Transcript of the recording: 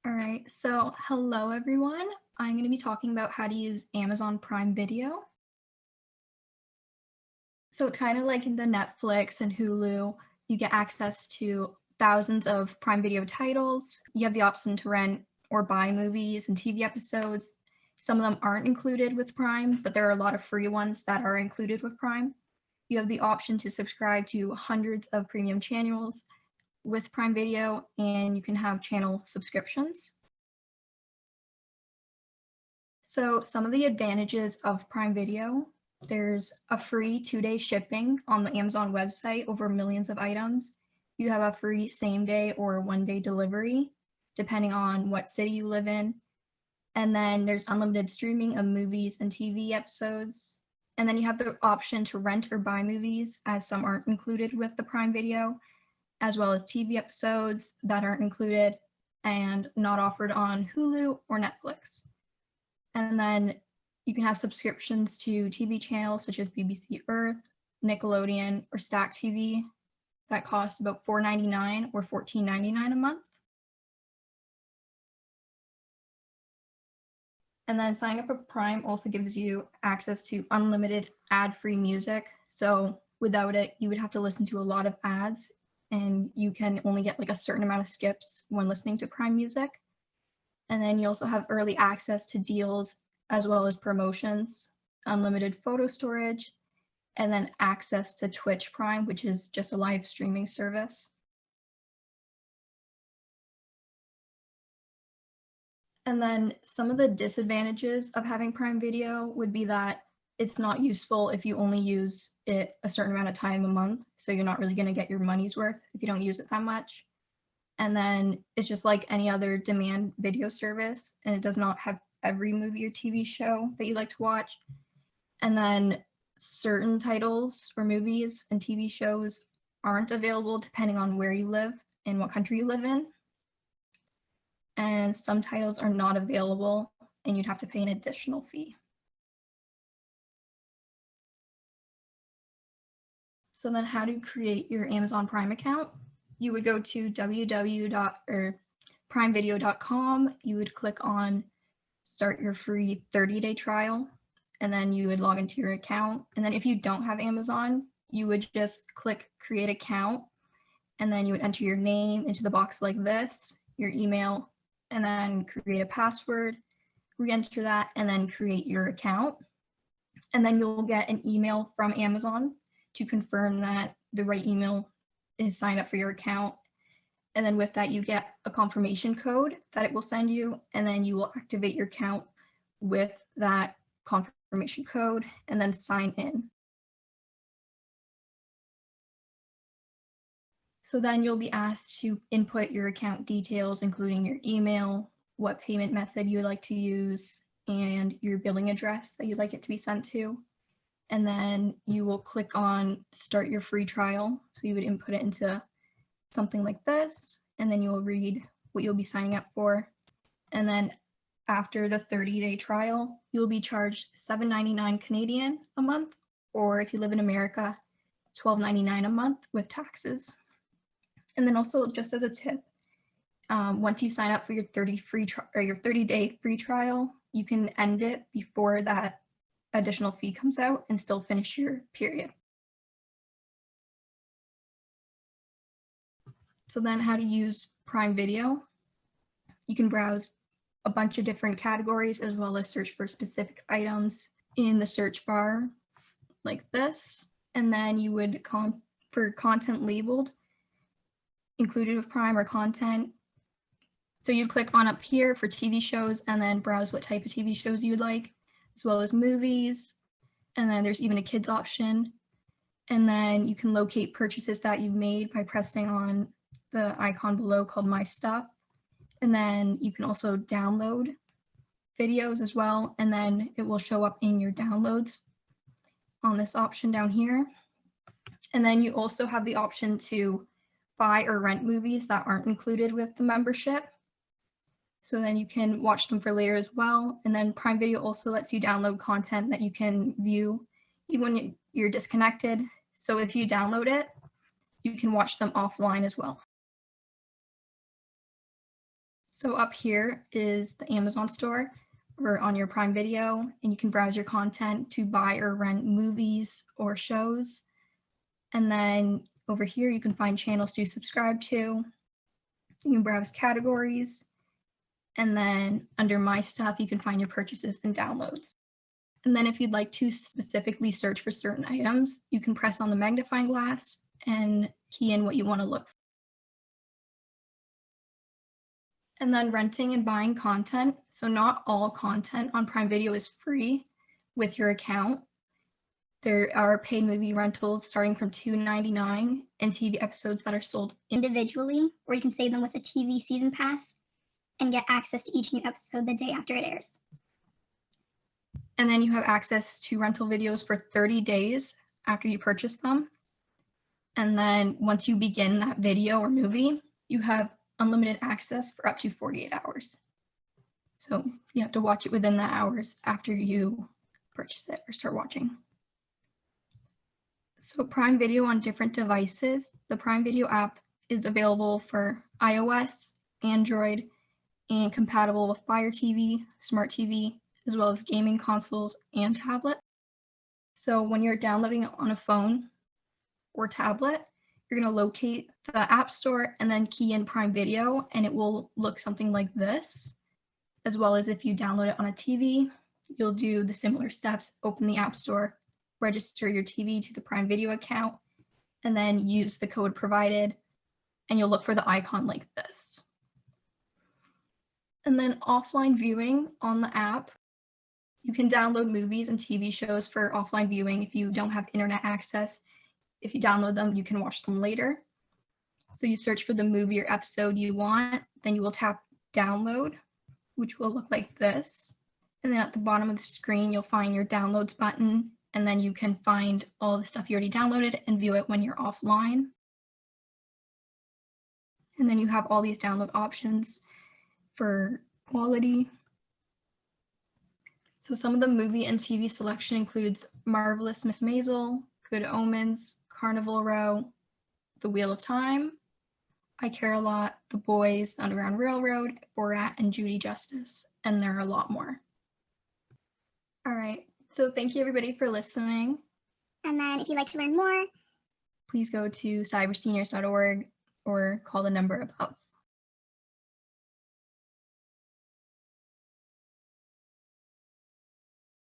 All right, so hello everyone. I'm going to be talking about how to use Amazon Prime Video. So it's kind of like in the Netflix and Hulu, you get access to thousands of Prime Video titles. You have the option to rent or buy movies and TV episodes. Some of them aren't included with Prime, but there are a lot of free ones that are included with Prime. You have the option to subscribe to hundreds of premium channels with Prime Video, and you can have channel subscriptions. So some of the advantages of Prime Video: there's a free 2-day shipping on the Amazon website over millions of items. You have a free same-day or one-day delivery, depending on what city you live in. And then there's unlimited streaming of movies and TV episodes. And then you have the option to rent or buy movies, as some aren't included with the Prime Video, as well as TV episodes that aren't included and not offered on Hulu or Netflix. And then you can have subscriptions to TV channels such as BBC Earth, Nickelodeon, or Stack TV that cost about $4.99 or $14.99 a month. And then signing up for Prime also gives you access to unlimited ad-free music. So without it, you would have to listen to a lot of ads, and you can only get like a certain amount of skips when listening to Prime Music. And then you also have early access to deals as well as promotions, unlimited photo storage, and then access to Twitch Prime, which is just a live streaming service. And then some of the disadvantages of having Prime Video would be that it's not useful if you only use it a certain amount of time a month. So you're not really going to get your money's worth if you don't use it that much. And then it's just like any other demand video service, and it does not have every movie or TV show that you like to watch. And then certain titles or movies and TV shows aren't available depending on where you live and what country you live in. And some titles are not available, and you'd have to pay an additional fee. So then how to create your Amazon Prime account? You would go to primevideo.com. You would click on start your free 30-day trial, and then you would log into your account. And then if you don't have Amazon, you would just click create account, and then you would enter your name into the box like this, your email, and then create a password, re-enter that, and then create your account. And then you'll get an email from Amazon to confirm that the right email is signed up for your account. And then with that, you get a confirmation code that it will send you, and then you will activate your account with that confirmation code and then sign in. So then you'll be asked to input your account details, including your email, what payment method you would like to use, and your billing address that you'd like it to be sent to. And then you will click on start your free trial. So you would input it into something like this, and then you will read what you'll be signing up for. And then after the 30-day trial, you'll be charged $7.99 Canadian a month, or if you live in America, $12.99 a month with taxes. And then also, just as a tip, once you sign up for your 30-day free trial, you can end it before that additional fee comes out and still finish your period. So then how to use Prime Video. You can browse a bunch of different categories as well as search for specific items in the search bar like this. And then you would for content labeled, included with Prime or content. So you click on up here for TV shows and then browse what type of TV shows you would like, as well as movies. And then there's even a kids option. And then you can locate purchases that you've made by pressing on the icon below called My Stuff. And then you can also download videos as well, and then it will show up in your downloads on this option down here. And then you also have the option to buy or rent movies that aren't included with the membership. So then you can watch them for later as well. And then Prime Video also lets you download content that you can view even when you're disconnected. So if you download it, you can watch them offline as well. So up here is the Amazon store or on your Prime Video, and you can browse your content to buy or rent movies or shows. And then over here, you can find channels to subscribe to. You can browse categories. And then under My Stuff, you can find your purchases and downloads. And then if you'd like to specifically search for certain items, you can press on the magnifying glass and key in what you want to look for. And then renting and buying content. So not all content on Prime Video is free with your account. There are paid movie rentals starting from $2.99 and TV episodes that are sold individually, or you can save them with a TV season pass and get access to each new episode the day after it airs. And then you have access to rental videos for 30 days after you purchase them. And then once you begin that video or movie, you have unlimited access for up to 48 hours. So you have to watch it within the hours after you purchase it or start watching. So Prime Video on different devices. The Prime Video app is available for iOS, Android, and compatible with Fire TV, Smart TV, as well as gaming consoles and tablet. So when you're downloading it on a phone or tablet, you're going to locate the App Store and then key in Prime Video, and it will look something like this. As well as if you download it on a TV, you'll do the similar steps, open the App Store, register your TV to the Prime Video account, and then use the code provided, and you'll look for the icon like this. And then offline viewing on the app, you can download movies and TV shows for offline viewing if you don't have internet access. If you download them, you can watch them later. So you search for the movie or episode you want, then you will tap download, which will look like this. And then at the bottom of the screen, you'll find your downloads button, and then you can find all the stuff you already downloaded and view it when you're offline. And then you have all these download options for quality. So some of the movie and TV selection includes Marvelous Miss Maisel, Good Omens, Carnival Row, The Wheel of Time, I Care a Lot, The Boys, The Underground Railroad, Borat, and Judy Justice, and there are a lot more. All right, so thank you everybody for listening. And then if you'd like to learn more, please go to cyberseniors.org or call the number above.